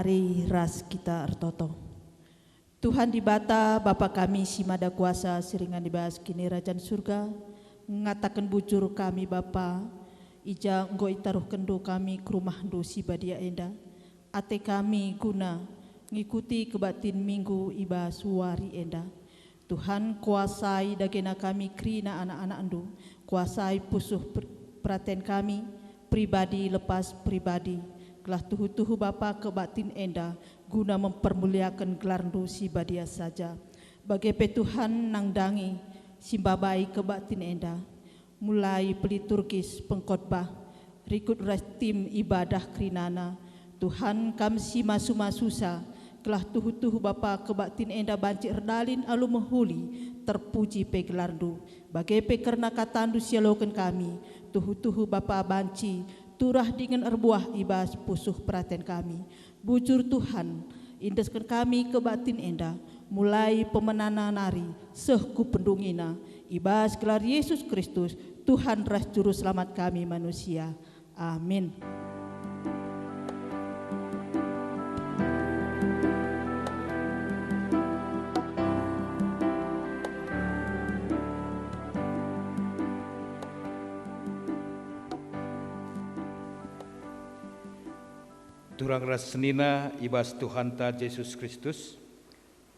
Mari ras kita ertoto. Tuhan di bata Bapa kami si mada kuasa seringan dibahas kini Rajan surga, ngatakan bujur kami Bapa, ija enggo itaruh kendo kami ke rumah ndo si badia enda, ate kami guna ngikuti kebatin minggu iba suari enda. Tuhan kuasai dagena kami krina anak-anak endo, kuasai pusuh perhatian kami, pribadi lepas pribadi, gelah tuhu-tuhu Bapa kebatin enda, guna mempermuliakan gelar ndo si badia saja. Bagaimana Tuhan nangdangi simbabai kebatin enda, mulai peliturgis pengkhotbah, rikut tim ibadah krinana, Tuhan kami si masu-masusa, kelah tuhu-tuhu Bapa kebatin enda banci erdalin alu menghuli, terpuji pe gelar ndo. Bagaimana karena katandu sialokan kami, tuhu-tuhu Bapa banci, turah dengan erbuah ibas pusuh perhatian kami. Bujur Tuhan, indeskan kami ke batin enda, mulai pemenana nari, sehku pendungina, ibas gelar Yesus Kristus, Tuhan ras juru selamat kami manusia. Amin. Turang ras senina ibas Tuhan ta Yesus Kristus,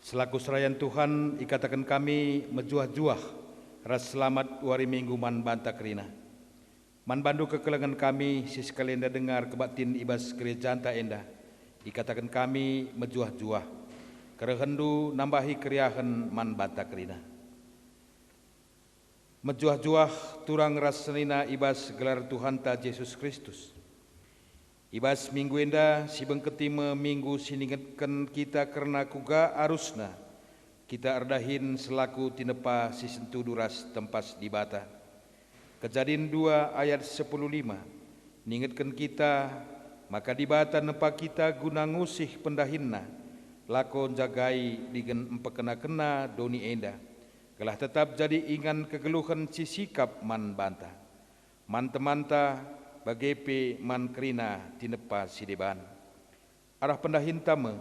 selaku serayan Tuhan ikatakan kami mejuah-juah ras selamat wari minggu man banta kerina. Man bandu kekelengan kami si sekalian dengar kebatin ibas gereja anta enda, ikatakan kami mejuah-juah, kerehendu nambahi keriahan man banta kerina. Mejuah-juah turang ras senina ibas gelar Tuhan ta Yesus Kristus. Ibas minggu enda si bengketima minggu siningatkan kita karena kuga arusna kita erdahin selaku tinepa si sentu duras tempas di bata. Kejadian 2 ayat 10:5 ningatkan kita maka di bata nepa kita guna ngusih pendahinna lakon jagai digen empekena-kena doni enda gelah tetap jadi ingan kegeluhan si sikap man banta man temanta bagepe man kerina tinepa sideban. Arah pendahin tama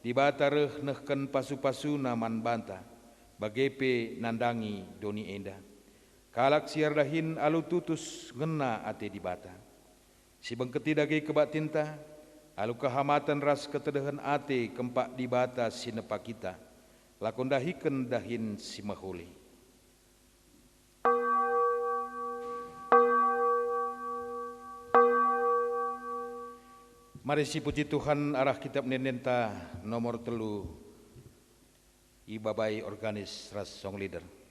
dibata reh nehken pasu-pasu naman banta bagepe nandangi doni enda. Kalak siar dahin alu tutus ngena ate dibata. Si bengketi dage kebak tinta alu kehamatan ras ketedahan ate kempak dibata sinepa kita. Lakon dahiken dahin si mahuli. Mari si puji Tuhan arah kitab nenenta nomor 3 ibabai organis ras song leader. Puji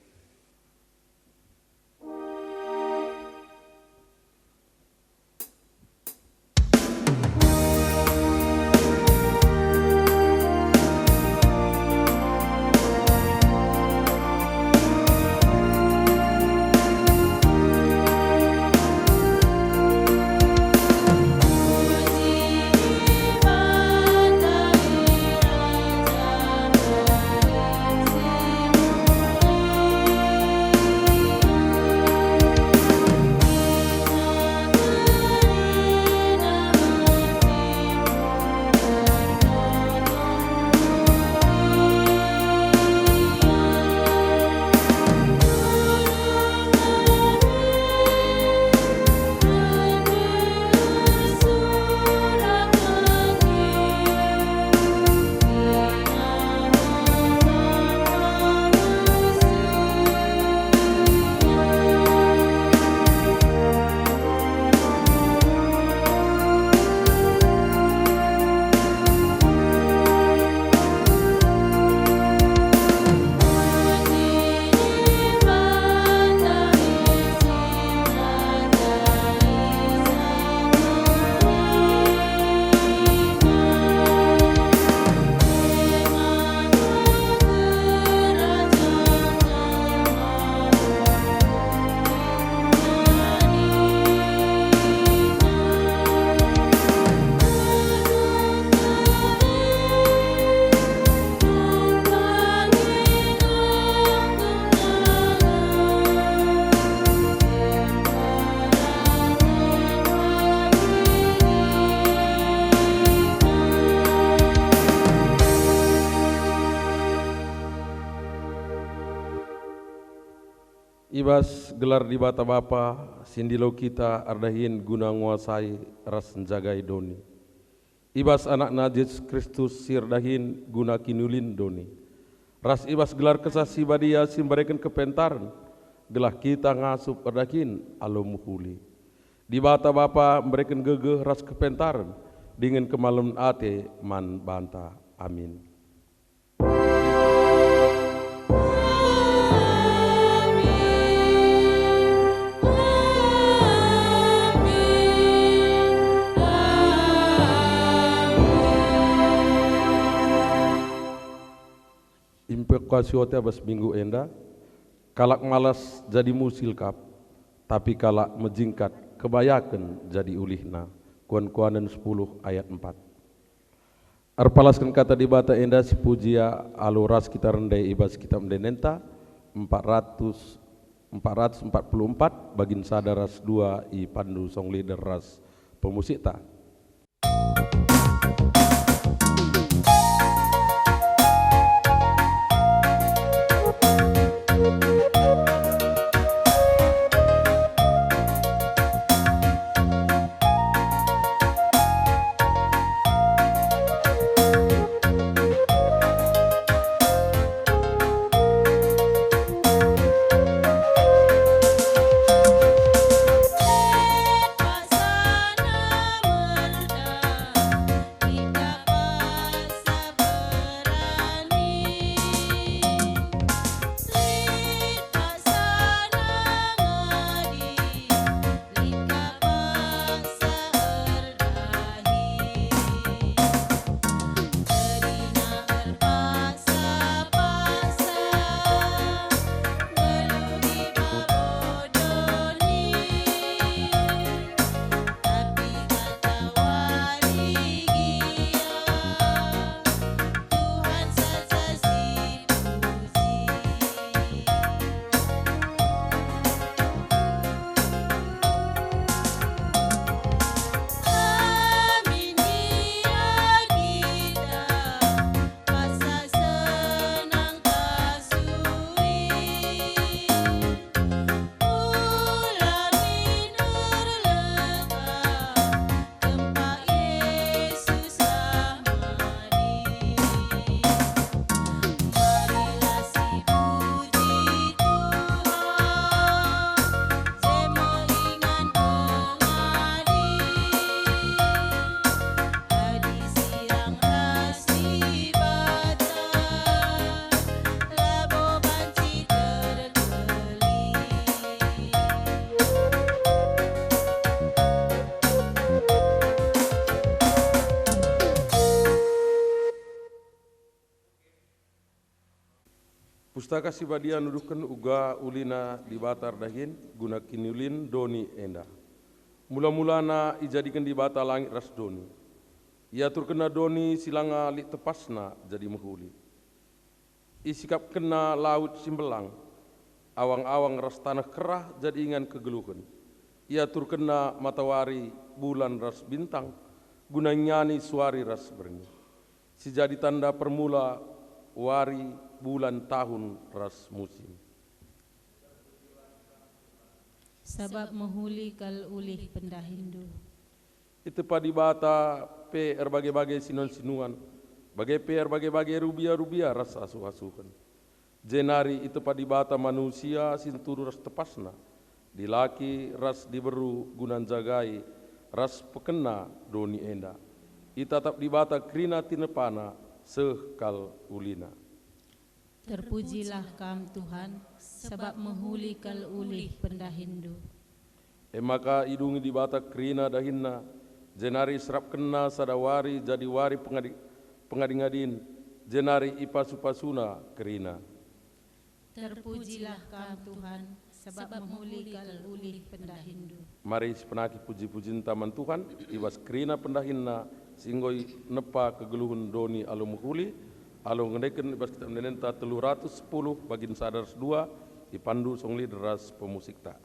Ibas gelar di bata bapa, sindilo kita ardahin guna nguasai ras jagai doni. Ibas anak na Yesus Kristus sirdahin guna kinulin doni. Ras ibas gelar kesasi badia simbarikan kepentaran, gelah kita ngasup ardahin alo muhuli. Di bata bapa memberikan gegeh ras kepentaran, dengan kemalum ate man banta. Amin. Impekuasi bas minggu enda, kalak malas jadi musilkap, tapi kalak menjingkat kebayakan jadi ulihna. Kuan-kuanan 10 ayat 4. Arpalaskan kata di bata enda si pujia aluras kita rendai ibas kita mendenenta 444 bagin sadaras 2 i pandu song leader ras pemusikta. Pustaka Sibadia nuduhkan uga ulina di batar dahin guna kinulin doni enda. Mula-mulana ijadikan di bata langit ras doni. Ia turkena doni silanga li tepasna jadi mehuli. Isikap kena laut simbelang, awang-awang ras tanah kerah jadi ingan kegeluhan. Ia turkena matahari bulan ras bintang, guna nyani suari ras berni. Si jadi tanda permula wari bulan tahun ras musim. Sabab menghuli kal ulih pendahindu. Itu padi bata pe berbagai-bagai sinuan-sinuan, bagai pe berbagai-bagai rubia-rubia ras asuh-asuhan. Jenari itu padi bata manusia sinturu ras tepasna, dilaki ras diberu gunan jagai ras pekena doni enda. Ita tap di bata krina tinepana sekal ulina. Terpujilah Kam Tuhan, sebab menghuli kal ulih pendahindu. Maka idungi di bata krina dahinna, jenari serap kena sadawari jadi wari pengadingadin, jenari ipasupasuna krina. Terpujilah Kam Tuhan, sebab menghuli kal ulih pendahindu. Mari sepenaki puji-pujin taman Tuhan, ibas krina pendahinna, singgoi nepa kegeluhun doni alo menghuli, alo ngendeken ibas kita menenenta 310 bagin sadar 2 dipandu songli deras pemusikta.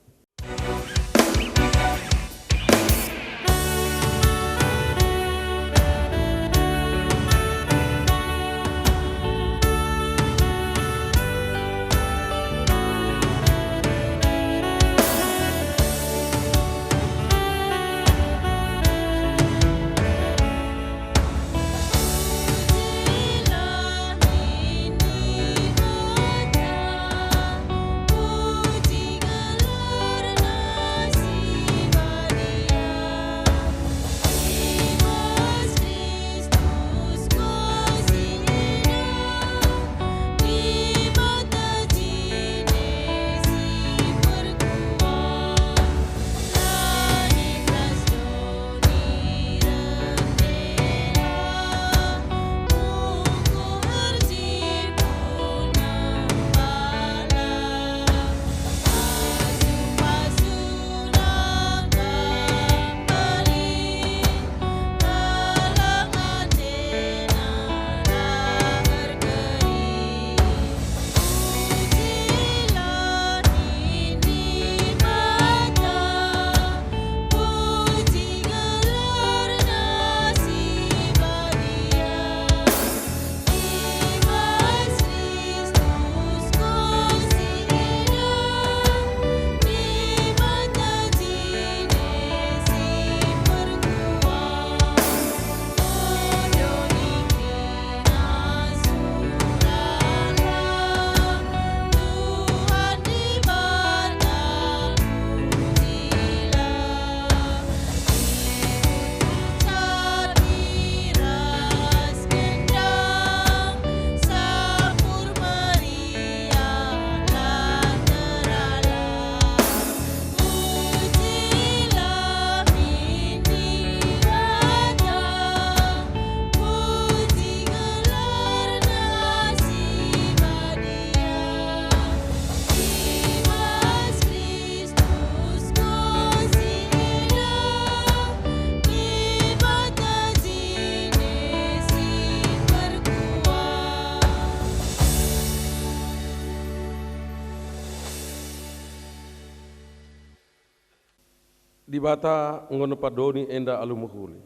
bata ngono padoni enda alumuhuli.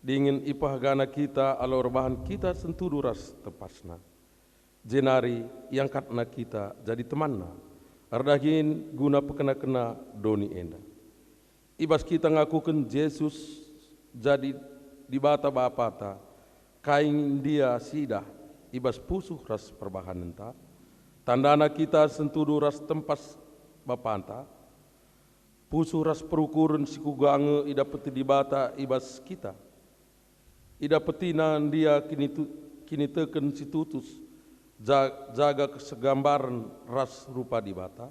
Dingin ipah gana kita alo rebahan kita sentudu ras tepasna. Jenari yang katna kita jadi temanna. Ardahin guna pekena-kena doni enda. Ibas kita ngakukan Yesus jadi di bata bapata. Kain dia sidah ibas pusuh ras perbahanenta. Tandana kita sentudu ras tempas bapanta. Pusuh ras perukuran sikugange ida peti di bata ibas kita. Ida petinan dia kini teken situtus jaga kesegambaran ras rupa di bata.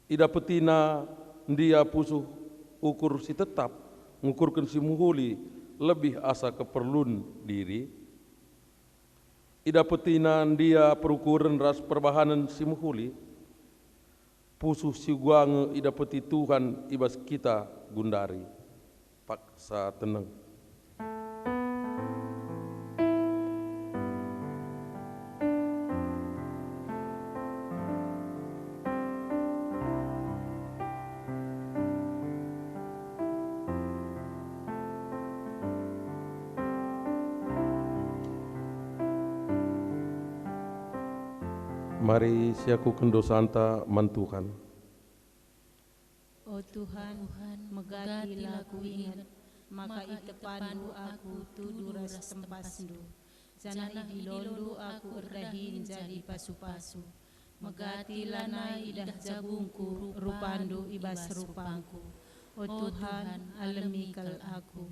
Ida petina dia pusuh ukur si tetap ngukurkan si muhuli lebih asa keperluan diri. Ida petinan dia perukuran ras perbahanan si muhuli. Pusuh si guange ida peti Tuhan ibas kita gundari. Paksa tenang. Mari siakukan dosanta mantuhan. Oh Tuhan, megatilah ku ingat, maka itepandu aku tudu ras tempasdu. Janani dilolu aku erdahin jadi pasu-pasu. Megatilah nai idah jabungku, rupandu ibas rupangku. Oh Tuhan, alemikal aku.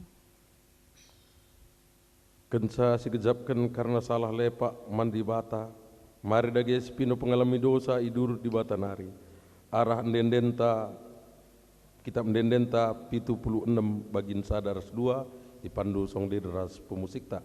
Kensa sikejapkan karena salah lepak mandi bata. Mari dagi spino pengalami dosa idur di bata nari. Arah ndendenta kitab ndendenta 76 bagin sadaras 2 dipandu song deras pemusikta.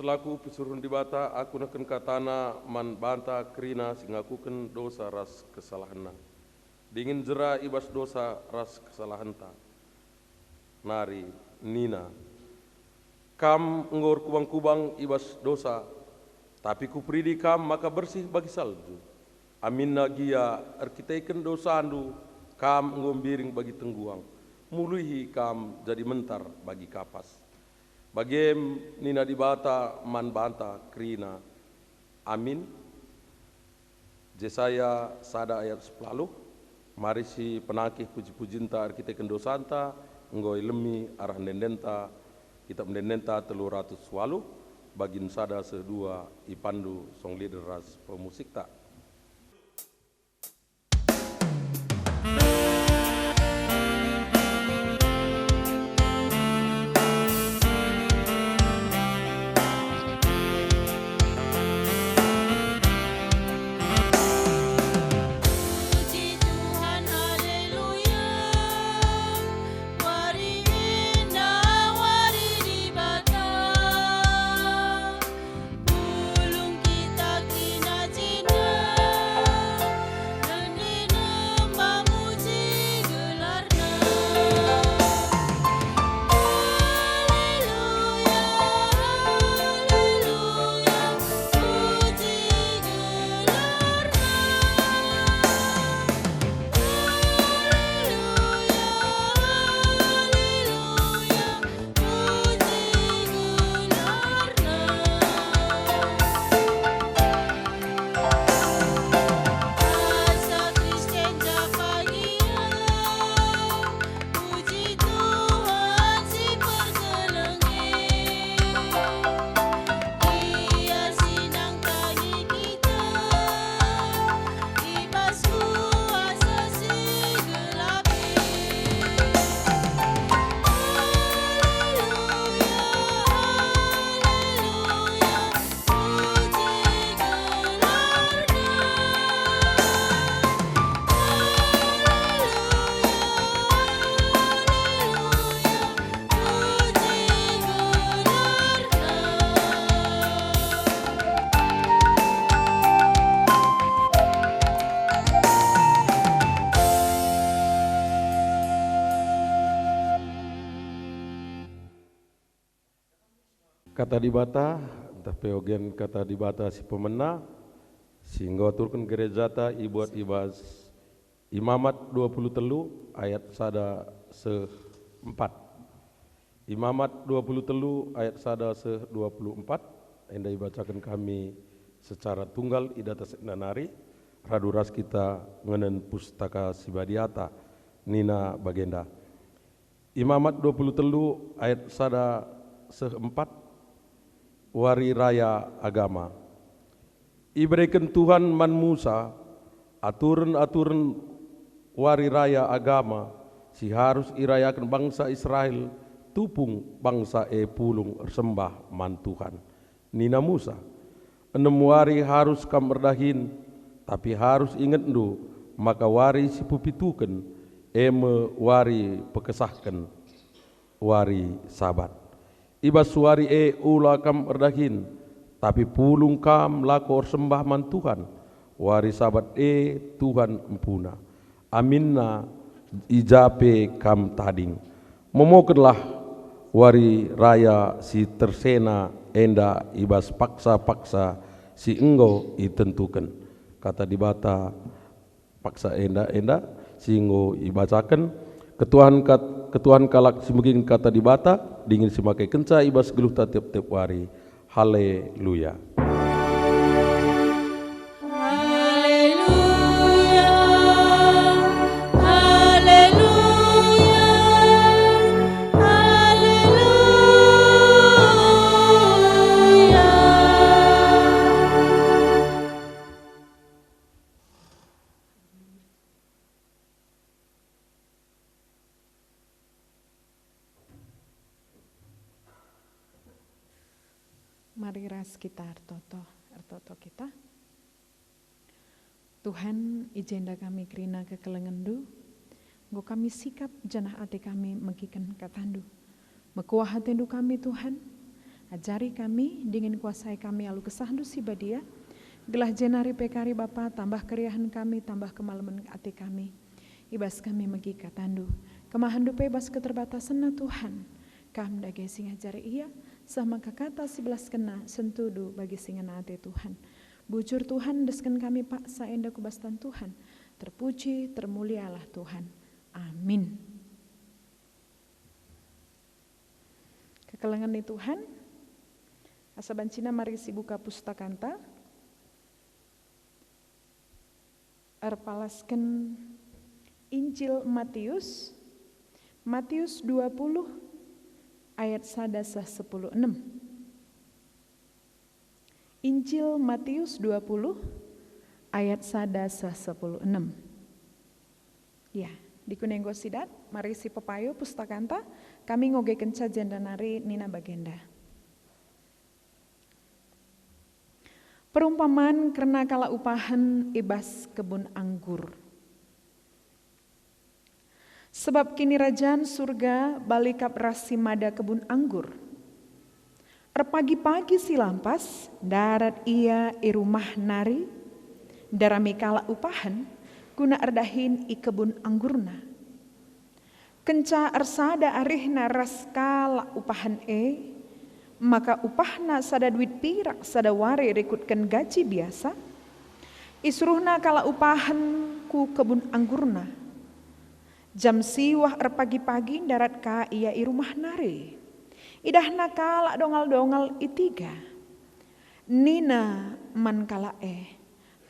Selaku pesuruh di bata, aku naken katana man banta krina singakuken dosa ras kesalahanna. Dingin jera ibas dosa ras kesalahanta. Nari, Nina. Kam ngor kubang-kubang ibas dosa, tapi kupridi kam maka bersih bagi salju. Amin nagia erkitaiken dosa andu, kam ngombiring bagi tengguang. Muluhi kam jadi mentar bagi kapas. Bagem nina dibata man banta krina. Amin. Jesaya sada ayat 10. Mari si penakih puji-pujinta kita kendo santa, ngoi lemi arah dendenta, kita mendendenta 300 walu, bagin sada sedua ipandu song lideras pemusik tak. Kata dibata, entah peogen kata dibata si pemena, sehingga turun gerejata ibuat ibas Imamat 20 telu ayat sada se-4. Imamat 20 telu ayat sada se-24, enda dibacakan kami secara tunggal idata seknanari, raduras kita ngenen pustaka sibadiata, nina bagenda. Imamat 20 telu ayat sada se-4, wari raya agama. Iberikan Tuhan man Musa aturan wari raya agama si harus irayakan bangsa Israel tupung bangsa pulung sembah man Tuhan. Nina Musa 6 wari harus kam berdahin tapi harus ingat ndu maka wari si pupituken wari pekesahkan wari sabat. Ibas suari ula kam erdahin, tapi pulung kam lakor sembah man Tuhan, wari sabat Tuhan empuna. Aminna ijape kam tading. Momokenlah wari raya si tersena enda ibas paksa-paksa si enggo itentukan. Kata dibata paksa enda si enggo ibacakan. Ketuhan kalak simugin kata dibata dingin simakai kenca ibas geluh tiap-tiap wari. Haleluya. Mari ras kita artoto kita. Tuhan ijenda kami kerina kekelengendu, nggo kami sikap janah ate kami megikan katandu. Mekuah hatendu kami Tuhan, ajari kami dingin kuasai kami alu kesahandu sibadia, gelah jenari pekari Bapa tambah keriahan kami, tambah kemalaman ate kami. Ibas kami megi katandu, kemahandu bebas keterbatasan na Tuhan, kam dage sing ajari iya, sama kakata 11 kena sentudu bagi singan ate Tuhan. Bujur Tuhan desken kami paksa enda kubastan Tuhan. Terpuji termulialah Tuhan. Amin. Kekelengan ni Tuhan. Asaban Cina mari si buka pustakanta. Arpalasken Injil Matius 20 ayat 1-10. Injil Matius 20 ayat 1-10. Ya, di kunenggo sidat, mari si pepayo pustakanta, kami ngoge kenca jendanari nina bagenda. Perumpamaan karena kala upahan ibas kebun anggur. Sebab kini rajaan surga balikap rasi mada kebun anggur. Pagi-pagi si lampas, darat ia i rumah nari, darami kala upahan, guna erdahin i kebun anggurna. Kenca ersada arihna ras kala upahan maka upahna sada duit pirak sada wari rekutkan gaji biasa, isruhna kala upahan ku kebun anggurna. Jam siwah pagi-pagi darat ka ia i rumah nari. Idahna kala dongal-dongal itiga. Nina man kala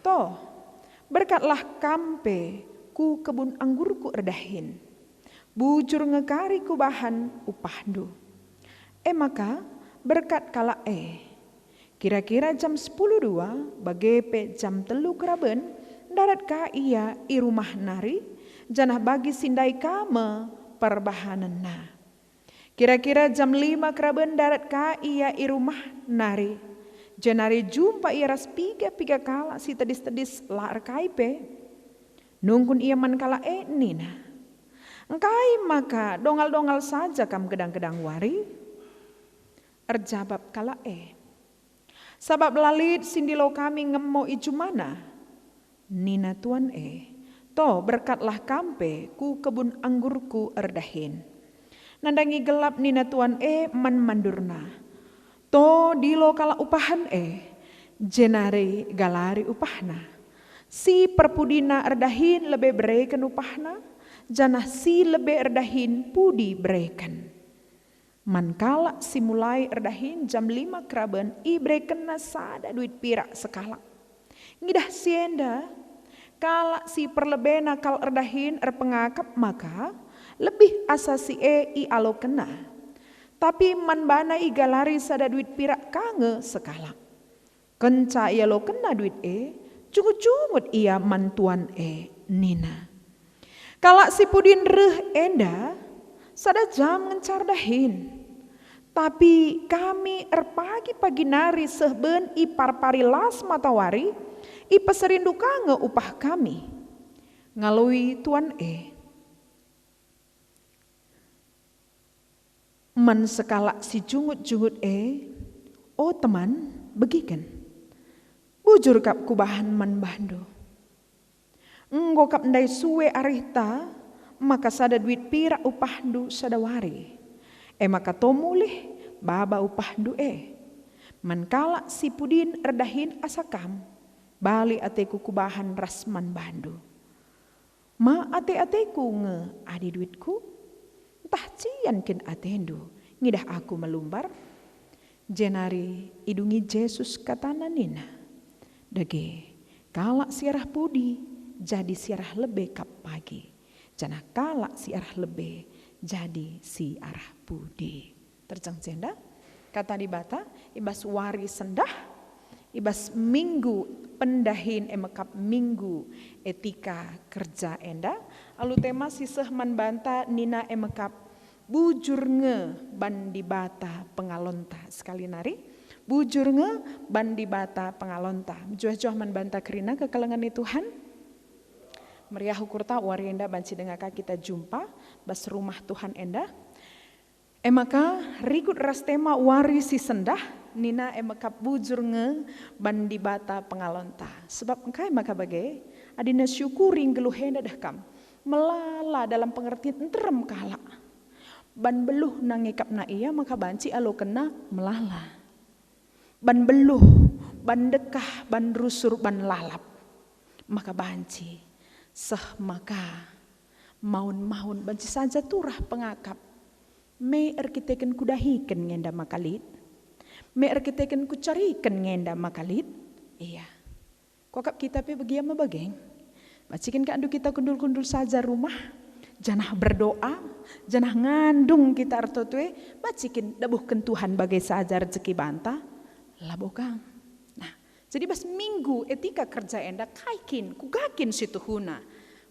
toh berkatlah kampe ku kebun anggurku erdahin. Bujur ngekari ku bahan upahdu. Maka berkat kala kira-kira jam 10.02 bagepe jam 3 keraben darat ka ia i rumah nari. Janah bagi sindai kama perbahanana. Kira-kira jam 5 keraben darat ka ia i rumah nari. Janari jumpa ia ras piga kala si tedis-tedis laar kaipe. Nungkun ia man kala nina. Engkai maka dongal-dongal saja kam gedang-gedang wari. Erjabab kala Sabab lalit sindilo kami ngemo ijumana. Nina tuan toh berkatlah kampe ku kebun anggurku erdahin. Nandangi gelap nina tuan man mandurna. Toh dilo kala upahan jenari galari upahna. Si perpudina erdahin lebih bereken upahna. Janah si lebih erdahin pudi bereken. Mankala si mulai erdahin jam 5 keraben i bereken sada duit pirak sekala. Ngidah sienda. Kala si perlebena kal erdahin pengakap maka lebih asasi i alo kena. Tapi man bana i galari sada duit pirak kange sekala. Kenca ia lo kena duit cungut-cungut ia mantuan nina. Kala si pudin reh enda sada jam ngencar dahin. Tapi kami pagi-pagi nari sehben i parpari las matawari. Ipa serindu kange upah kami. Ngalui tuan Man sekala si jungut-jungut oh teman begiken. Bujur kap kubahan man bando. Enggo kap ndai suwe arihta. Maka sada duit pira upahdu sadawari. Maka tomulih baba upahdu Man kala si pudin erdahin asakam. Bali ateku kubahan rasman bandu. Ma ate-ateku nge adi duitku. Entah cian ken atendu. Ngidah aku melumbar. Jenari idungi Yesus katana nina. Dage kala siarah pudi jadi siarah lebe kap pagi. Janah kala siarah lebe jadi siarah pudi. Terjang jenda. Kata di bata ibas wari sendah. Ibas minggu pendahin emekap minggu etika kerja enda. Alu tema siseh man banta nina emekap bujur nge bandi bata pengalonta. Sekali nari bujur nge bandi bata pengalonta. Juah-juah man banta kerina kekalengan Tuhan. Meriah hukurta wari enda banci dengaka kita jumpa bas rumah Tuhan enda. Emaka rikut ras tema wari si sendah. Nina emakap bujur nge bandi bata pengalonta. Sebab engkai maka bagai adina syukuri ngeluhenda dah kam. Melala dalam pengertian enterem kala. Ban beluh nangikap na iya maka banci alo kena melala. Ban beluh, ban dekah, ban rusur, ban lalap. Maka banci seh maka maun-maun banci saja turah pengakap. Me erkiteken kudahiken ngenda makalit. Me erkiteken ku carikan ngenda makalit. Iya. Kokap kita pe bagian mabageng. Bacikin kandu kita kundul-kundul saja rumah, janah berdoa, janah ngandung kita artotue, bacikin dabuhkan Tuhan bagai saja rezeki banta, labokang. Nah, jadi bas minggu etika kerja enda kaikin, kugakin situ huna,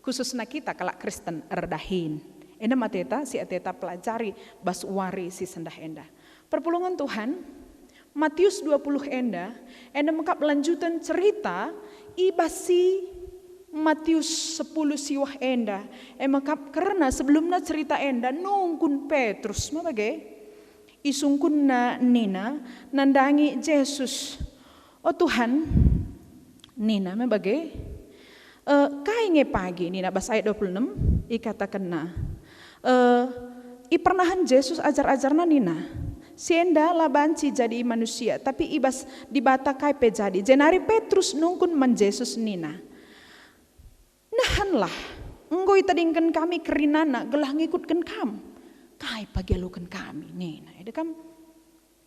khususnya kita kalak Kristen erdahin. Enda mateta si ateta pelajari bas wari si sendah enda. Perpulungan Tuhan, Matius 20 enda mengkap lanjutan cerita ibasi Matius 10 siwah enda mengkap karena sebelumnya cerita enda nungkun Petrus mabage isungkun na nina nandangi Yesus. Oh Tuhan, nina mabage kainge pagi nina bas ayat 26 ikatakan na ipernahan Yesus ajar-ajarna nina sienda labanci jadi manusia tapi ibas dibata kai pe jadi jenari Petrus nungkun man Yesus nina nahanlah enggoi tadingkan kami kerinana gelah ngikutkan kam kai pagelukan kami nina ada kam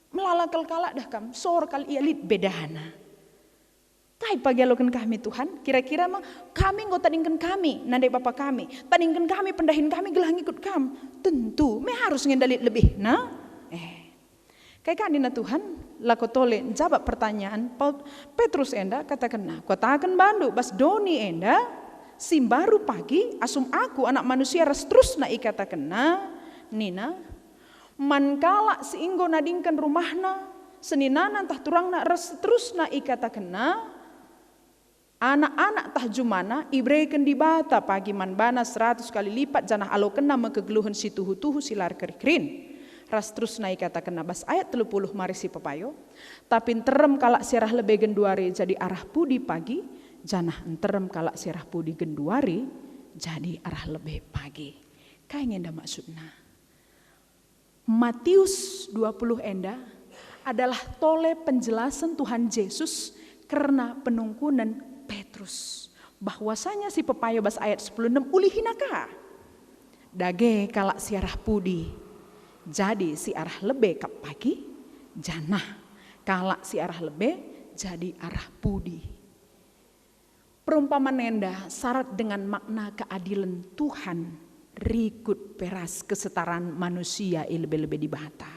melalakal kalak dah kam sor kal ialit bedana kai pagelukan kami Tuhan kira-kira mah kami enggoi tadingkan kami nandai bapa kami tadingkan kami pendahin kami gelah ngikut kam tentu me harus ngendalit lebih nah kayak kanina Tuhan lakotole jawab pertanyaan Petrus enda katakan nah kotakan bandu bas doni enda simbaru pagi asum aku anak manusia ras terus na ikatakan na nina mankala seinggo nadingkan rumahna seninanan tah turang na ras terus na ikatakan na anak-anak tah jumana ibreikan di bata pagi manbana 100 kali lipat janah aloken nama kegeluhan si tuhu-tuhu silar kerikrin ras terus na ikatakan na bas ayat 30 mari si pepayo tapi terem kalak sirah lebih genduari jadi arah pudi pagi janah enterem kalak sirah pudi genduari jadi arah lebih pagi. Kayak enda maksudna. Matius 20 enda adalah tole penjelasan Tuhan Yesus karena penungkunan Petrus. Bahwasanya si pepayo bas ayat 16 ulihinaka. Dage kalak sirah pudi jadi si arah lebih ke pagi janah kalak si arah lebih jadi arah pudi. Perumpamaan enda syarat dengan makna keadilan Tuhan rikut peras kesetaraan manusia lebih-lebih dibata.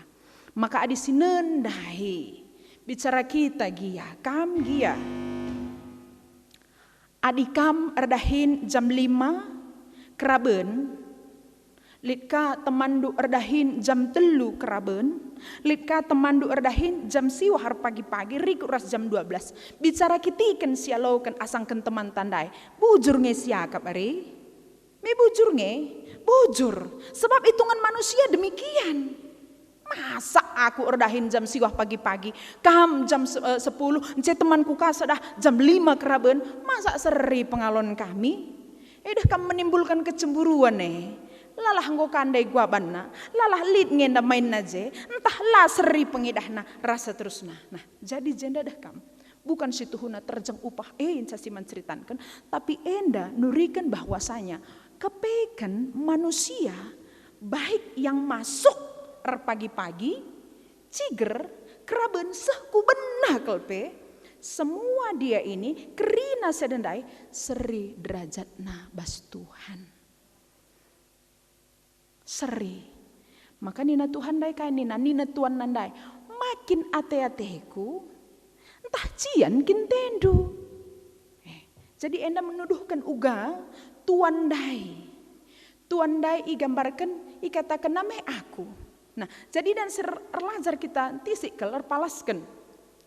Maka adi sinendahi bicara kita gia kam gia adi kam erdahin jam 5 keraben litka temandu erdahin jam 3 keraben litka temandu erdahin jam siwahar pagi-pagi rikut ras jam 12 bicara kitiken sialaukan asangken teman tandai bujur nge siakap ari me bujur nge bujur sebab hitungan manusia demikian masa aku erdahin jam siwah pagi-pagi kam jam 10 ence temanku kasadah jam 5 keraben masa seri pengalon kami dah kam menimbulkan kecemburuan lalah nggo kandai gua banna lalah lid ngenda main naje entah lah seri pengidahna rasa terusna nah jadi jenda dah kam bukan situhuna terjeng upah inca siman ceritankan tapi enda nurikan bahwasanya kepekan manusia baik yang masuk pagi-pagi ciger keraben sehku benah kelpe semua dia ini kerina sedendai seri derajatna bas Tuhan seri. Maka nina Tuhan dai kain nina Tuhan nandai. Makin ate-ateku entah cian kintendu. Jadi enda menuduhkan uga Tuhan dai. Tuhan dai igambarkan ikatakan nama aku. Nah, jadi dan serlajar kita tisik kelar palaskan.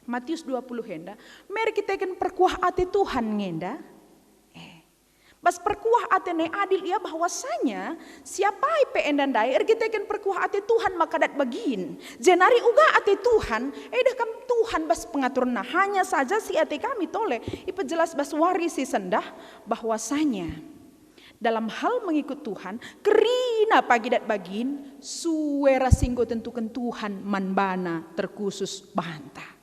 Matius 20 henda. Mari kita ikan perkuah ate Tuhan ngenda. Bas perkuah atene adil ya bahwasanya siapa ipe endandai kita kan perkuah ate Tuhan maka dat bagin jenari uga ate Tuhan dah kam Tuhan bas pengaturna hanya saja si ate kami tole ipe jelas bas warisi sendah bahwasanya dalam hal mengikut Tuhan kerina pagi dat bagin suwera singgo tentukan Tuhan manbana terkhusus bantah.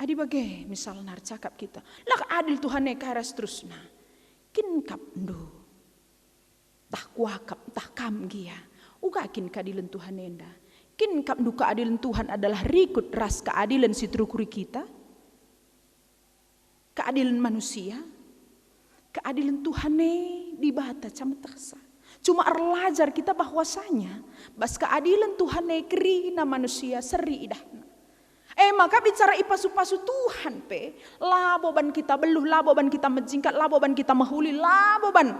Adi bagai misal nar cakap kita lah adil Tuhan karas terusna kin kap ndo tah kuakap tah kam gia uga kin keadilan Tuhan enda kin kap ndo keadilan Tuhan adalah rikut ras keadilan si trukuri kita keadilan manusia Keadilan Tuhan di bata cama tersa. Cuma arlajar kita bahwasanya bas keadilan Tuhan kerina manusia seri idahna. Maka bicara ipasu-pasu Tuhan laboban kita beluh, laboban kita menjingkat, laboban kita mahuli, laboban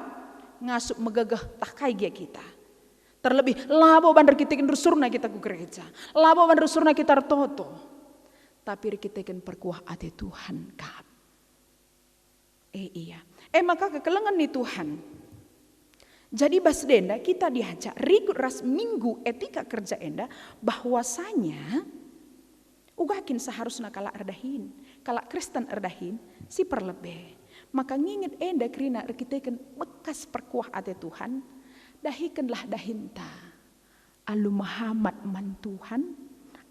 ngasup megagah takai gia kita. Terlebih laboban rekitekin rusurna kita ku gereja, laboban rusurna kita retoto. Tapi rekitekin perkuah ate Tuhan kap. Iya. Maka kekelengan nih Tuhan. Jadi bas denda kita diajak rikut ras minggu etika kerja enda bahwasanya ugakin seharusnya kala erdahin, kala Kristen erdahin si perlebe. Maka nginget enda krina kita kan bekas perkuah ate Tuhan, dahikanlah dahinta. Alu Muhammad man Tuhan,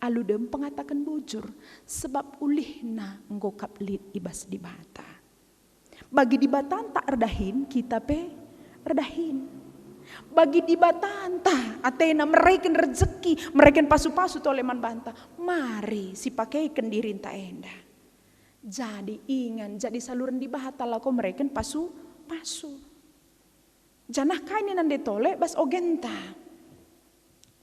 alu dem pengatakan bujur sebab ulihna ngokap lid ibas di bata. Bagi di batan tak erdahin kita erdahin. Bagi di batan tak atena mereka rezeki, mereka pasu-pasu toleman bantah. Mari si pakaikan diri tak enda. Jadi ingan, jadi saluran di bahata lako mereka pasu-pasu. Janah kaini nande tole bas ogenta.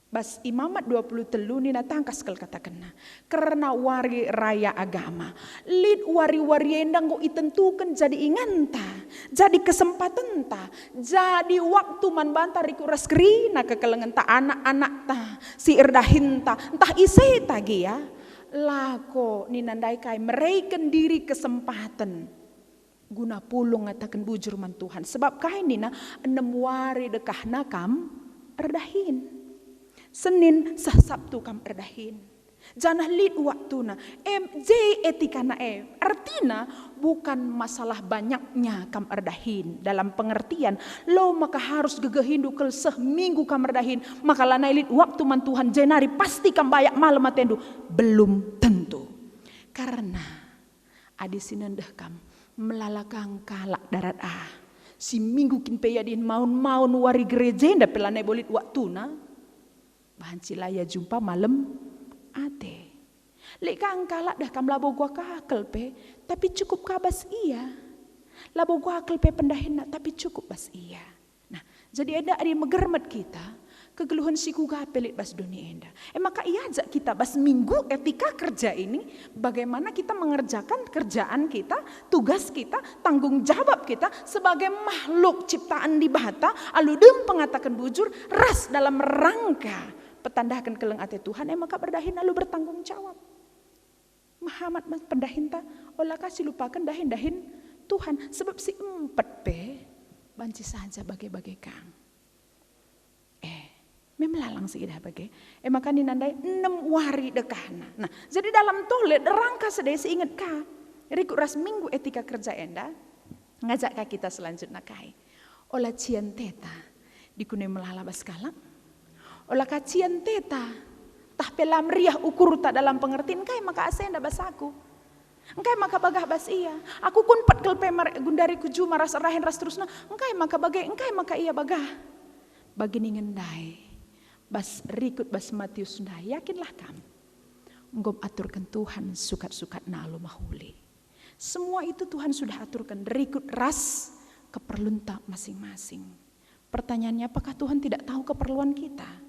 Bas imamat 20 telu ni natangkas kal katakanna. Karena wari raya agama. Lid wari-wari endang go itentukan jadi inganta. Jadi kesempatan ta. Jadi waktu man banta riku raskri na kekelengan ta anak-anak ta. Si erdahin ta. Entah isai tagi ya. Lako ni nandai kai mereken diri kesempatan. Guna pulung ngatakan bujur man Tuhan. Sebab kai nina 6 wari dekah nakam erdahin. Senin Sabtu kam erdahin. Janah lid waktuna. Etika na artinya bukan masalah banyaknya kam erdahin. Dalam pengertian lo maka harus gegehin dukel seminggu kam erdahin. Maka lanai lid waktu man Tuhan jenari pasti kam bayak malam atendu. Belum tentu. Karena adi sinendah kam melalakang kalak darat si minggu kin peyadin maun-maun wari gereja nda pelanai bolit waktuna. Bahan cilaya jumpa malam ate. Lek kang kalak dah kam labo gua kakel tapi cukup kabas iya. Labo gua akel pendahin tapi cukup bas iya. Nah, jadi ada megermet kita kegeluhan siku gapelit bas dunia enda. Maka iya ajak kita bas minggu etika kerja ini bagaimana kita mengerjakan kerjaan kita, tugas kita, tanggung jawab kita sebagai makhluk ciptaan di bahata aludem pengatakan bujur ras dalam rangka petandakan keleng ate Tuhan, maka berdahin lalu bertanggung jawab. Muhammad mas pendahin ta, olah kasih lupakan dahin Tuhan, sebab si 4 banci saja bagai-bagai kang. Memelalang si idah bagai. Maka ninandai 6 wari dekahna. Nah, jadi dalam tolet rangka sedih ingat ka, riku ras minggu etika kerja enda, ngajak ka kita selanjutnya kai. Olah cian teta, dikunai melala bas kalak. Olah kacian teta tah pelam riah ukur tak dalam pengertian kai maka asenda basaku engkai maka bagah bas iya aku kun pat kelpe gundari kuju maras rahin ras terusna engkai maka bagai engkai maka iya bagah bagi ningendai bas rikut bas Matius ndai yakinlah kam ngom aturkan Tuhan sukat-sukat nalu mahuli semua itu Tuhan sudah aturkan rikut ras keperluan tak masing-masing. Pertanyaannya apakah Tuhan tidak tahu keperluan kita?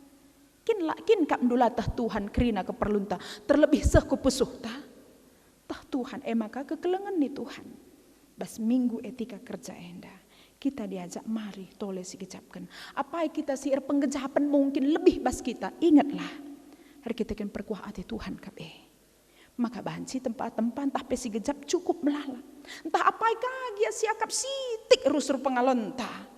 Kin kap ndulatah Tuhan krina keperluan ta terlebih seh kupusuh ta tah Tuhan maka kekelengan nih Tuhan bas minggu etika kerja enda kita diajak mari tole si kecapkan apa kita siir penggejapan mungkin lebih bas kita ingatlah hari kita kan perkuah ati Tuhan kap maka banci tempat-tempat entah pesi gejap cukup melala entah apa kagia siakap sitik rusur pengalon ta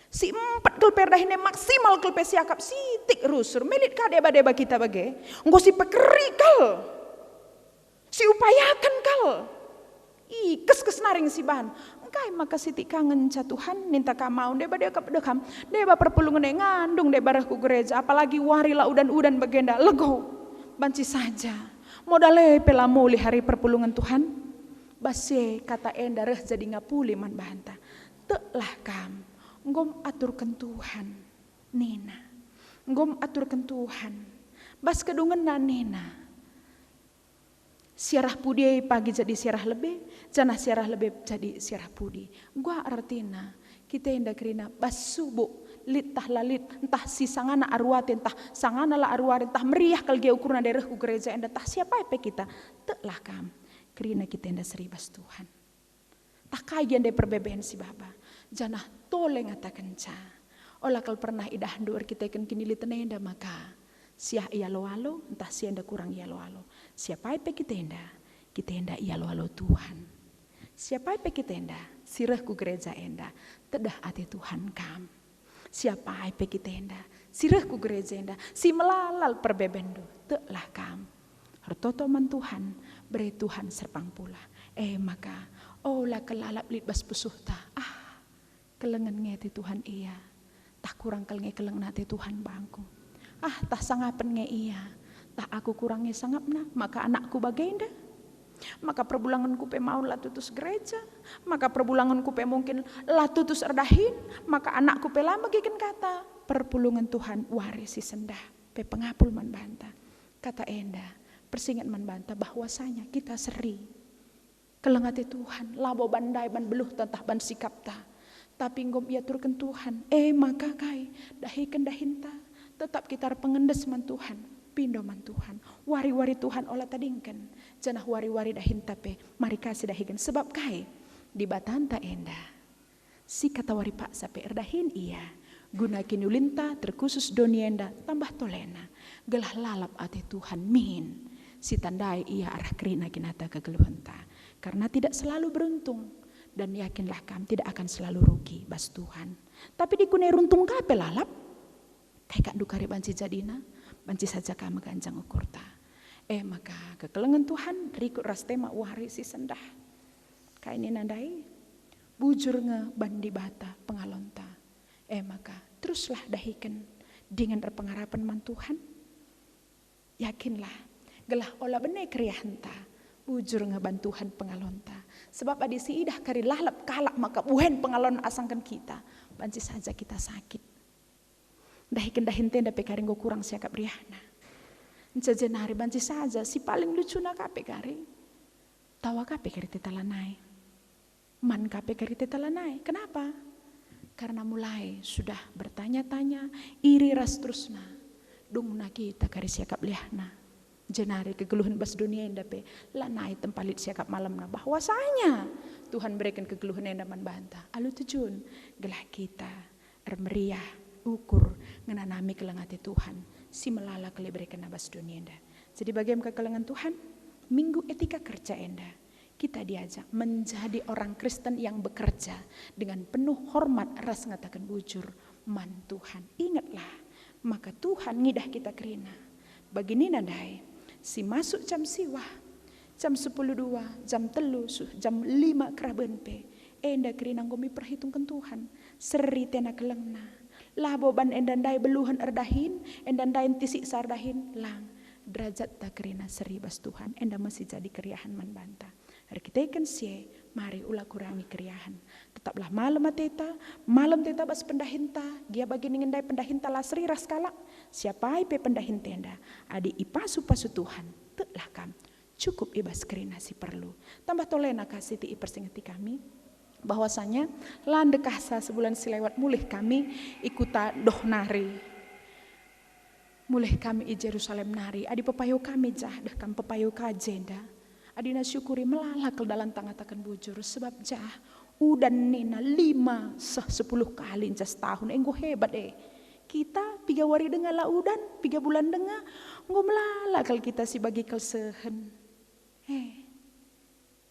si 4 kelperdahin maksimal kelpe siakap sitik rusur melit ka deba-deba kita bagai engko si pekerikal si upayakan kal kes naring si bahan engkai maka sitik kangen ca Tuhan minta ka mau deba deka pedekam deba perpulungan ngandung deba ku gereja apalagi wari laudan-udan bagenda lego banci saja modale pelamuli hari perpulungan Tuhan base kata enda reh jadi ngapuli man bahanta teklah kam ngom aturkan Tuhan nena ngom aturkan Tuhan bas kedungan na nena Siarah pudi pagi jadi siarah lebih, janah siarah lebih jadi siarah pudi. Gua artina kita indah kerina basubu litah lalit entah si sangana arwat entah sangana la arwat entah meriah kalge ukurna daerah ku gereja indah tah siapa epe kita teklah kam kerina kita indah seribas Tuhan. Tak kajian dari perbebaan si baba janah tole ngata kenca. Olah kal pernah idah duar kita ikan kini litena maka siah iya lo entah si enda kurang iya lo siapa ipe kita enda iya lo Tuhan. Siapa ipe kita enda sirah ku gereja enda tedah ati Tuhan kam. Siapa ipe kita enda sirah ku gereja enda si melalal perbebendo telah kam. Hartoto man Tuhan beri Tuhan serpang pula. Maka olah kelalap lit bas pesuhta kelengan ngeti Tuhan iya tak kurang kalnge keleng nate Tuhan bangku. Tak sangapen nge iya, tak aku kurangnya sangapna, maka anakku bagenda. Maka perbulanganku pe mau latutus gereja, maka perbulanganku pe mungkin latutus erdahin, maka anakku pe lama giken kata, perpulungan Tuhan warisi sendah, pe pengapul man banta. Kata enda, persingat man banta bahwasanya kita seri. Kelengati Tuhan, labo bandai ban beluh tentah ban sikap ta. Tapi ngom ia turkan Tuhan, maka kai dahikan dahinta. Tetap kita pengendes man Tuhan, pindo man Tuhan, wari-wari Tuhan olah tadingkan, janah wari-wari dahin tape, mari kasih dahikan sebab kai di batanta enda, si kata wari pak sape erdahin iya, guna kinulinta terkhusus doni enda tambah tolena, gelah lalap ati Tuhan min, si tandai iya arah kerina kinata kegeluhenta, karena tidak selalu beruntung dan yakinlah kam tidak akan selalu rugi bas Tuhan, tapi dikunai runtung kape lalap. Kayak dukari banci jadina, banci saja kami ganjang ukurta. Maka kekelengan Tuhan, rikut rastema wari si sendah. Kayak ini nandai, bujur nge bandi bata pengalonta. Maka teruslah dahikan dengan pengharapan man Tuhan. Yakinlah, gelah olah benek kriahenta, bujur nge bantuhan pengalonta. Sebab adi si idah kari lahlap kalak maka buhen pengalon asangkan kita. Banci saja kita sakit. Dahin tenda pekaring go kurang siakap riahna. Ncajen hari banci saja si paling lucu na kape kari. Tawa kape kari tetalanai. Man kape kari tetalanai. Kenapa? Karena mulai sudah bertanya-tanya iri ras terusna. Dung na kita kari siakap liahna. Jenari kegeluhan bas dunia enda pe lanai tempalit siakap malam na bahwasanya Tuhan berikan kegeluhan enda man bantah. Alu tujun gelah kita meriah ukur ngenanami kelengati Tuhan si melala keliberikan nabas dunia enda. Jadi bagaimana kekelengan Tuhan minggu etika kerja enda kita diajak menjadi orang Kristen yang bekerja dengan penuh hormat ras ngatakan bujur man Tuhan. Ingatlah maka Tuhan ngidah kita kerina begini nandai si masuk jam siwah jam 10.02 jam 3 jam 5 keraben pe enda kerina ngomi perhitungkan Tuhan seri tena kelengna labo ban endandai beluhan erdahin, endandai tisik sardahin, lang derajat tak kerina seribas Tuhan, enda masih jadi keriahan man banta. Hari kita ikan sie, mari ulah kurangi keriahan. Tetaplah malam teta bas pendahinta, dia bagi ningendai pendahinta lah seri raskalak. Siapa ipe pendahin tenda, adi ipasu pasu Tuhan, teklah kam, cukup ibas kerina si perlu. Tambah tolena kasih ti ipersingati kami. Bahwasanya landekah sa sebulan silewat mulih kami ikuta doh nari. Mulih kami i Jerusalem nari. Adi pepayo kami jah dah kam pepayo kajenda. Adi nasyukuri melalak dalam tangatakan bujur sebab jah udan nina 5-10 kali jas tahun enggo hebat Kita 3 wari dengar lah udan 3 bulan dengar enggo melalak kal kita si bagi kal sehen.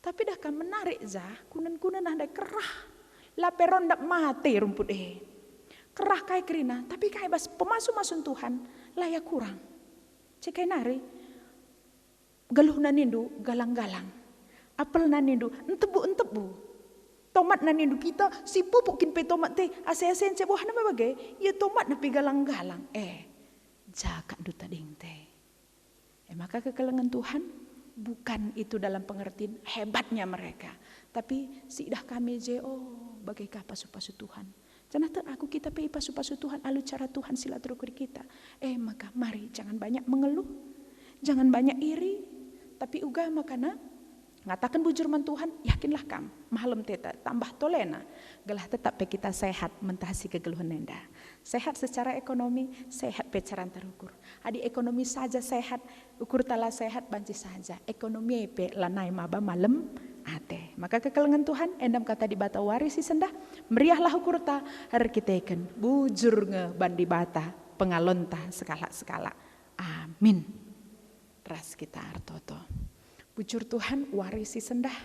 Tapi dah kan menarik zah, kunan-kunan ada kerah. Laperon dak mati rumput Kerah kai kerina, tapi kai bas pemasu-masun Tuhan, layak kurang. Cekai nari, galuh nanindu galang-galang. Apel nanindu entebu. Tomat nanindu kita, si pupukin pe tomat teh, ase-ase ence buah nama bagai, ya tomat napi galang-galang. Jakat duta ding teh. Maka kekelengan Tuhan, bukan itu dalam pengertian hebatnya mereka. Tapi sidah kami bagai pasu-pasu Tuhan. Jangan aku kita pe pasu-pasu Tuhan alu cara Tuhan silaturahmi kita. Maka mari jangan banyak mengeluh. Jangan banyak iri. Tapi uga makana ngatakan bujur man Tuhan, yakinlah kam, mahalem teta, tambah tolena, gelah tetap pe kita sehat mentahasi kegeluhan nenda. Sehat secara ekonomi, sehat pe caran terukur. Adi ekonomi saja sehat, ukur tala sehat banci saja. Ekonomi pe lanai maba malem ate. Maka kekelengan Tuhan, endam kata di bata warisi sendah, meriahlah ukur ta, har kita ikan, bujur nge bandi bata, pengalonta skala-skala. Amin. Ras kita artoto. Bujur Tuhan warisi sendah.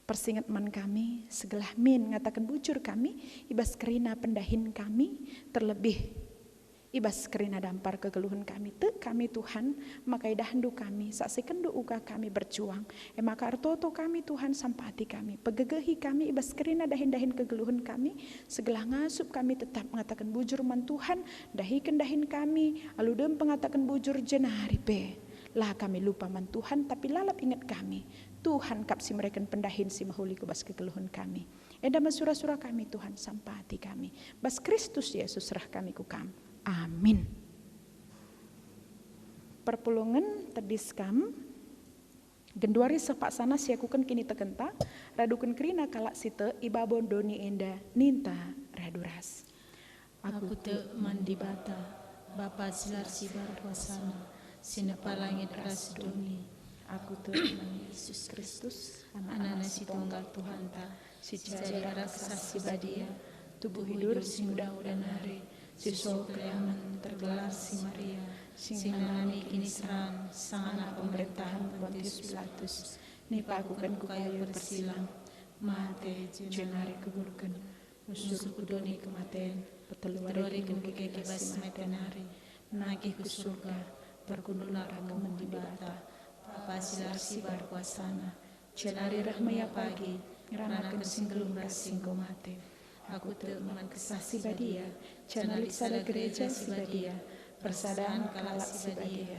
Persingat man kami, segelah min ngatakan bujur kami, ibas kerina pendahin kami, terlebih ibas kerina dampar kegeluhan kami. Te kami Tuhan, makai dahandu kami, saksikan uka kami berjuang. Maka artoto kami Tuhan sampati kami, pegegehi kami ibas kerina dahin-dahin kegeluhan kami, segelah ngasup kami tetap mengatakan bujur man Tuhan, dahikan dahin kami, aludem pengatakan bujur jenari pe. Lah kami lupa man Tuhan, tapi lalap ingat kami. Tuhan kapsi mereka pendahin si mahuli bas kegeluhan kami. Enda masura-sura kami Tuhan sampati kami. Bas Kristus Yesus serah kami kukam. Amin. Perpulungan tediskam. Genduari sepak sana siakukan kini tekenta. Radukan kerina kalak site ibabon doni enda ninta raduras. Aku te mandi bata, Bapa silar sibar kuasana. Sinapa langit ras doni, aku Tuhan Yesus Kristus, anak si tunggal Tuhan ta, si jari rasa si badia, tubuh hidur si mudah-mudahan hari, si so keliaman tergelar si Maria, sing nami kini serang, sang anak pemerintahan Pontius Pilatus, nipakukan ku kayu bersilang, mate jenari kebulukan, musuh kudoni kematen, peteluari kemukeke kebas metenari, nagih ku surga, berkundulah kamu mendibata, Bapa silar sibar kuasana, jenari rahmaya pagi, ranakan singgelum rasingko mate. Aku teman kesah si badia, jenali sada gereja si badia, persadaan kalak si badia,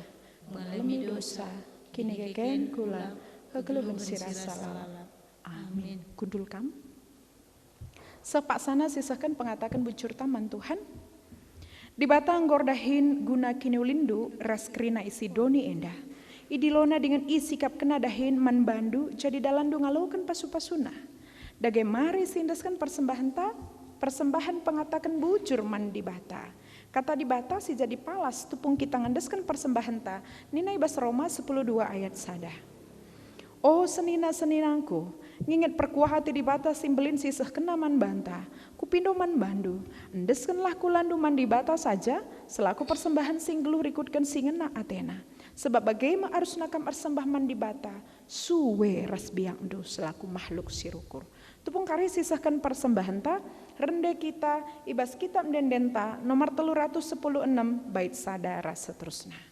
mengalami dosa, kini keken kula, kegeluhan sirasa lalap. Amin. Kundul kam. Sepak sana sisakan pengatakan bujur taman Tuhan. Di batang gordahin guna kiniulindu ras kerina isi doni endah. Idilona dengan isi kap kena dahin man bandu jadi dalandu ngalaukan pasu-pasuna. Dage mari sindaskan persembahan pengatakan bujur man di bata. Kata di bata si jadi palas tupung kita ngandaskan persembahan ta. Nina ibas Roma 10:2 ayat sada. Oh senina-seninangku, nginget perkuah hati di bata simbelin sisah kena man banta, kupindo man bandu, endeskanlah kulandu man di bata saja, selaku persembahan singgeluh rikutkan singena Athena. Sebab bagaimana harus nakam persembah man di bata, suwe ras biangdu selaku makhluk sirukur. Tupung kari sisahkan persembahan ta, rende kita, ibas kitab dendenta, nomor 316, bait sadara seterusnya.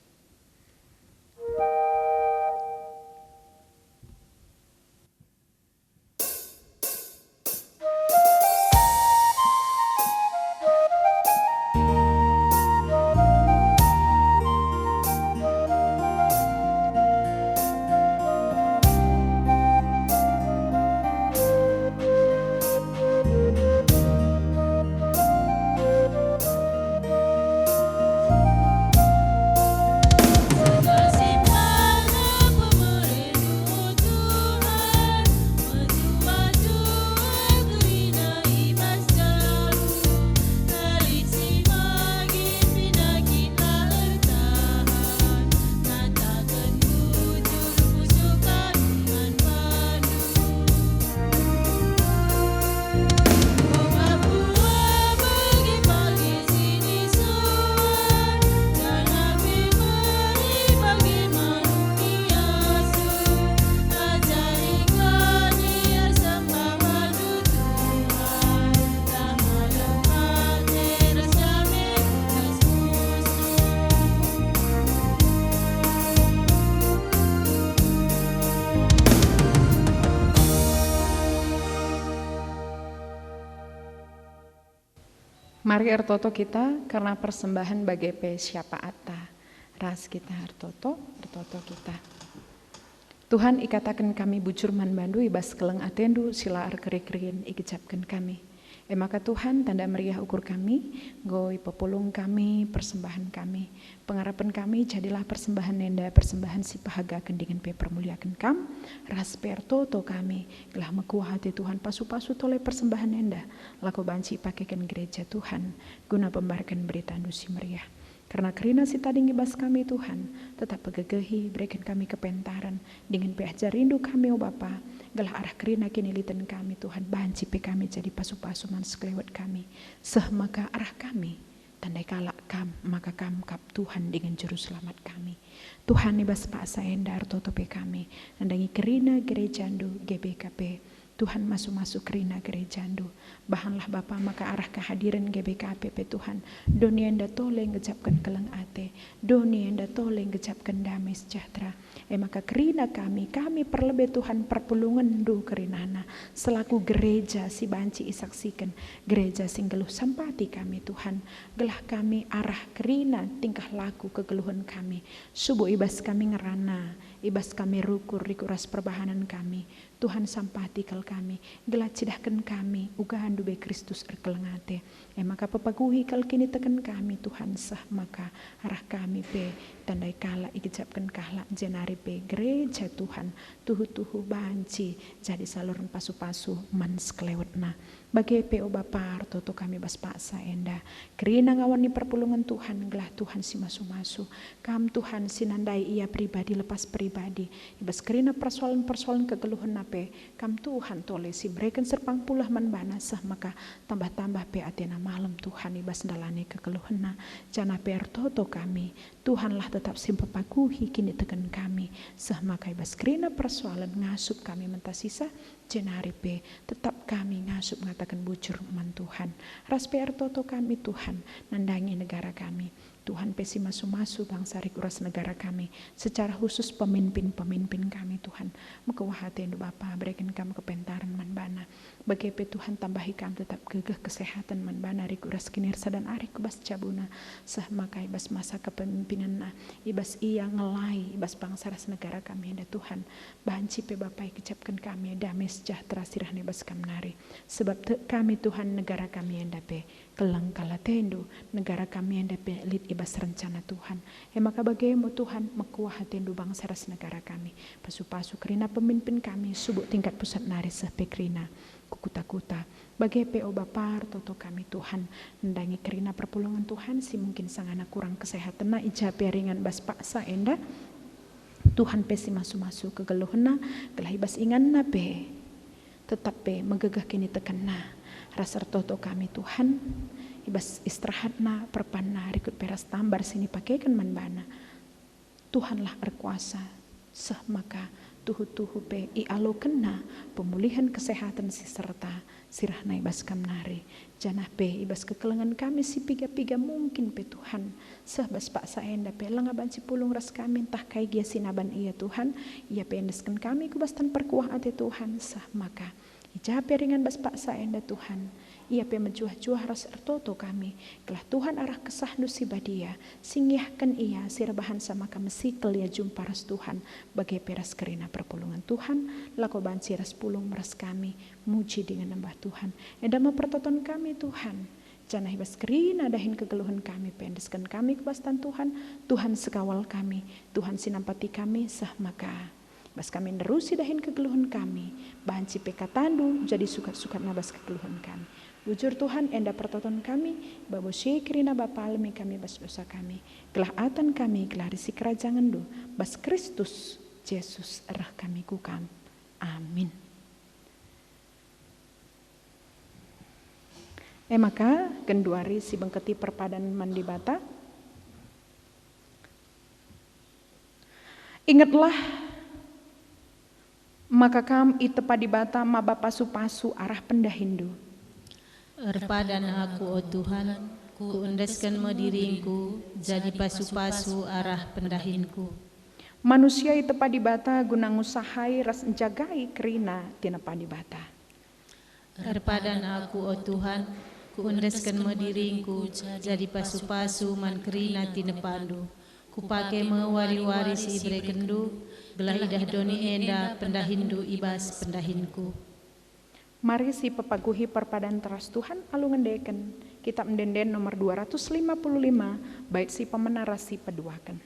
Mari ertoto kita karena persembahan bagai pe siapa ata. Ras kita ertoto kita. Tuhan ikatakan kami bujur man bandu ibas keleng atendu sila ar kerik-kerin ikicapkan kami. Maka Tuhan tanda meriah ukur kami, goi pepulung kami, persembahan kami, pengharapan kami jadilah persembahan nenda, persembahan si pahaga kendingan pe permuliakan kam, rasper toto kami, gelah mekuah hati Tuhan pasu-pasu toleh persembahan nenda, laku banci pakaikan gereja Tuhan, guna pembarkan berita andusi meriah. Karena kerina si tadi ngibas kami Tuhan, tetap pegegehi, berikan kami kepentaran, dengan peajar rindu kami o Bapa, gelah arah kerina kini litan kami Tuhan, banci pe kami jadi pasu-pasu man sekelewat kami, seh maka arah kami, tandai kalak kam, maka kam kap Tuhan dengan juru selamat kami. Tuhan nibas pak saendar toto pe kami, nandangi kerina gerejandu GBKP, Tuhan masuk-masuk kerina gerejandu. Bahanlah Bapa maka arah kehadiran GBKP Tuhan. Doni enda toleng ngejapkan keleng ate. Doni enda toleng ngejapkan damai sejahtera. Maka kerina kami perlebih Tuhan perpulungan du kerinana. Selaku gereja si banci isaksikan. Gereja singgeluh sampati kami Tuhan. Gelah kami arah kerina tingkah laku kegeluhan kami. Subuh ibas kami ngerana. Ibas kami rukur rikuras perbahanan kami. Tuhan sampatikal kami, gelat cidahkan kami, ugahan dube Kristus erkelengate. Maka pepaguhi kal kini tekan kami Tuhan sah maka arah kami pe tandai kala ikijapkan kahla jenari pe gereja Tuhan tuhu-tuhu banci jadi saluran pasu-pasu man sekelewetna. Bagi PO Bapa toto kami bas paksa enda. Kerina ngawani perpulungan Tuhan gelah Tuhan si masu-masu. Kam Tuhan sinandai ia pribadi lepas pribadi. Ibas kerina persoalan-persoalan kegeluhan nape. Kam Tuhan tole si berikan serpang pulah manbana sah maka tambah-tambah pe atena malam Tuhan ibas ndalani kegeluhan na. Jana per toto kami. Tuhanlah tetap simpapaguhi kini tekan kami. Sah maka ibas kerina persoalan ngasup kami mentasisa. Jenari pe tetap kami ngasup ngatakan bujur man Tuhan. Rasper toto kami Tuhan nandangi negara kami. Tuhan pesi masu-masu bangsa rikuras negara kami. Secara khusus pemimpin-pemimpin kami Tuhan. Mekewahati Bapa berikan kami kepentaran manbana. Bagi Tuhan tambahi kami tetap gegeh kesehatan manbana rikuras kinirsa dan ari kubas cabuna. Sah maka ibas masa kepemimpinan na. Ibas iya ngelai ibas bangsa ras negara kami ada Tuhan. Banci pe Bapa kecapkan kami damai sejahtera sirah nebas kamnari. Sebab kami Tuhan negara kami enda pe kelang kala tendu negara kami enda pe lit ibas rencana Tuhan. Maka bagaimana Tuhan mekuah tendu bangsa ras negara kami. Pasu-pasu kerina pemimpin kami subuh tingkat pusat nari sepe kerina kukuta-kuta. Bagi PO Bapa toto kami Tuhan nendangi kerina perpulungan Tuhan si mungkin sangana kurang kesehatan na ijape ringan bas paksa enda. Tuhan pesi masu-masu kegeluhna gelah ibas ingan na pe tetap pe megegah kini tekan na rasa toto kami Tuhan ibas istirahat na perpanna rikut peras tambar sini pakaikan manbana Tuhanlah berkuasa seh maka tuhu-tuhu pe ialo kena pemulihan kesehatan si serta sirah na ibas kamnari janah pe ibas kekelengan kami si piga-piga mungkin pe Tuhan seh bas paksa enda pe lengaban si pulung ras kami entah kai gia sinaban iya Tuhan ia pe endeskan kami kubastan perkuah ate Tuhan seh maka ijape ringan bas paksa enda Tuhan ia pe menjuah-juah ras ertoto kami gelah Tuhan arah kesah nusi badia singiahkan ia sirbahan sama kami sikel ya jumpa ras Tuhan bagi peras kerina perpulungan Tuhan lako banci ras pulung meras kami muji dengan nambah Tuhan edama pertoton kami Tuhan janah ibas kerina dahin kegeluhan kami pendeskan kami kebastan Tuhan Tuhan sekawal kami Tuhan sinampati kami sah maka bas kami nerusi dahin kegeluhan kami banci peka tandu jadi sukat-sukat nabas kegeluhan kami. Bujur Tuhan enda pertoton kami, babu syikirina Bapa almi kami bas dosa kami. Gelah atan kami, gelah risi kerajaan du, bas Kristus Yesus erah kami kukam. Amin. Maka genduari si bengketi perpadan mandi bata. Ingatlah maka kam itepadi bata ma bapa pasu arah pendahindu. Erpadan aku, oh Tuhan, ku endeskan diringku, jadi pasu-pasu arah pendahinku. Manusia itu padi bata guna ngusahai ras enjagai kerina tina padi bata. Erpadan aku, oh Tuhan, ku endeskan diringku, jadi pasu-pasu man kerina tina pandu. Ku pake mewari-wari si ibre kendu, gelah idah doni enda pendahindu ibas pendahinku. Mari si pepaguhi perpadan teras Tuhan alu ngendeken. Kitab Mendenden nomor 255, bait si pemenara si peduakan.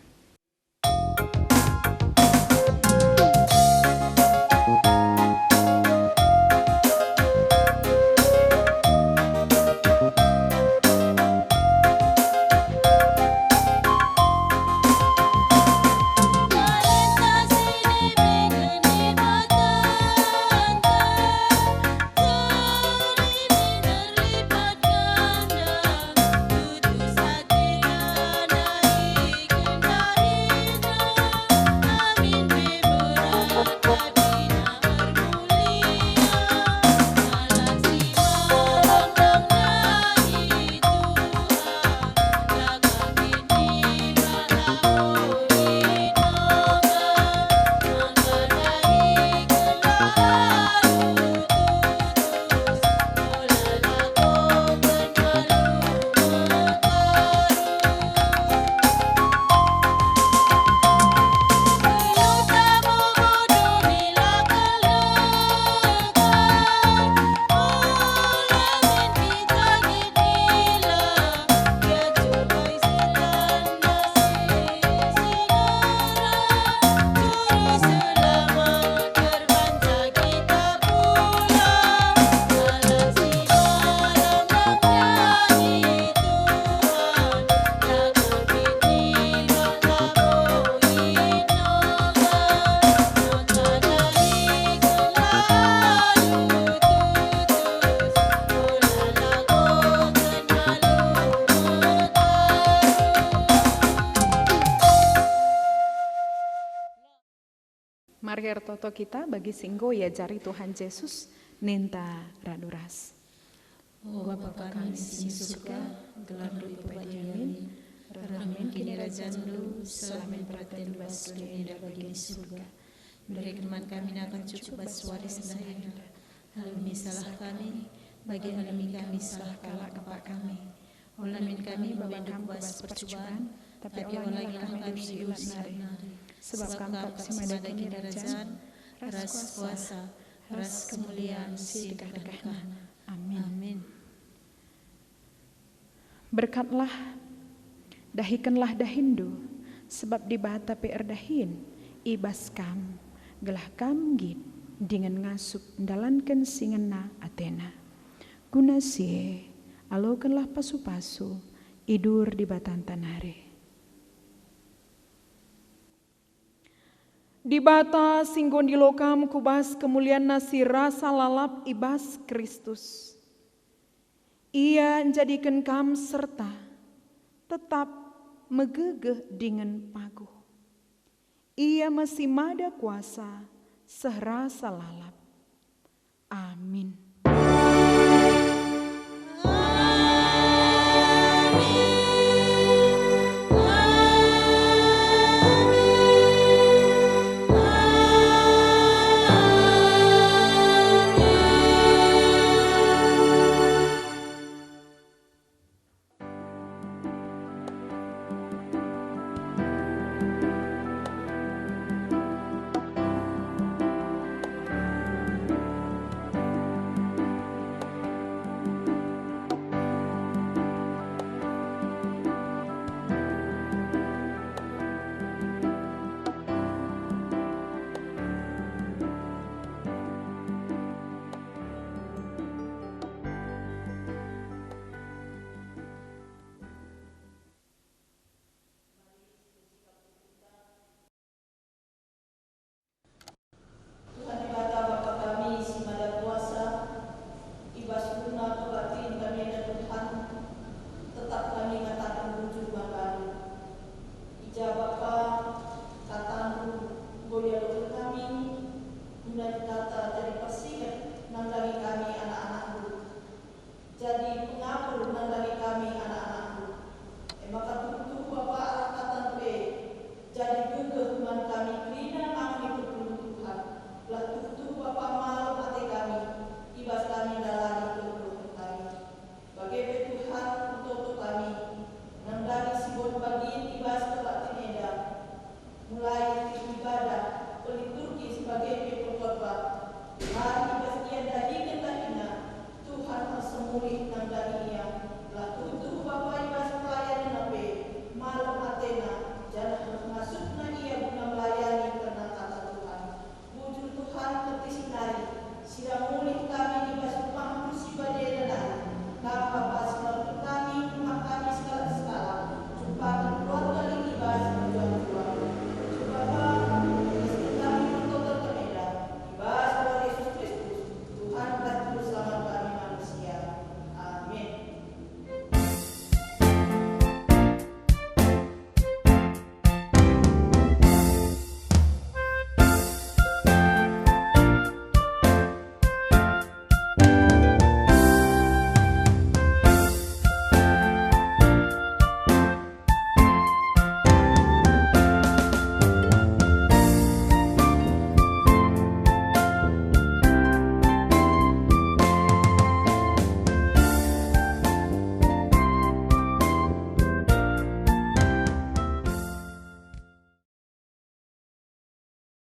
Mari toto kita bagi singgo ya jari Tuhan Yesus nenta raduras. O Bapa kami di surga, gelar du pepadiamin, ramen kini rajaan lu, selamen praten bas du indah bagi surga. Beri keman kami akan cukup bas waris dahina. Lalu misalah kami, bagi alami kami salah kalah kepak kami. Olamin kami babakam bas percobaan, tapi olagilah kami diulas nari. Sebab Engkau semada kerajaan, ras kuasa, ras kemuliaan si dekah-dekahna. Amin. Amin. Berkatlah, dahikanlah dahindu, sebab di bata dahin, ibas kam, gelah kam gid, dengan ngasup dalankan singena Athena. Guna sie, alokanlah pasu-pasu, idur di batan tanare. Di bata singgon di lokam kubas kemuliaan nasi rasa lalap ibas Kristus. Ia menjadikan kam serta tetap megegeh dengan paguh. Ia masih mada kuasa serasa lalap. Amin.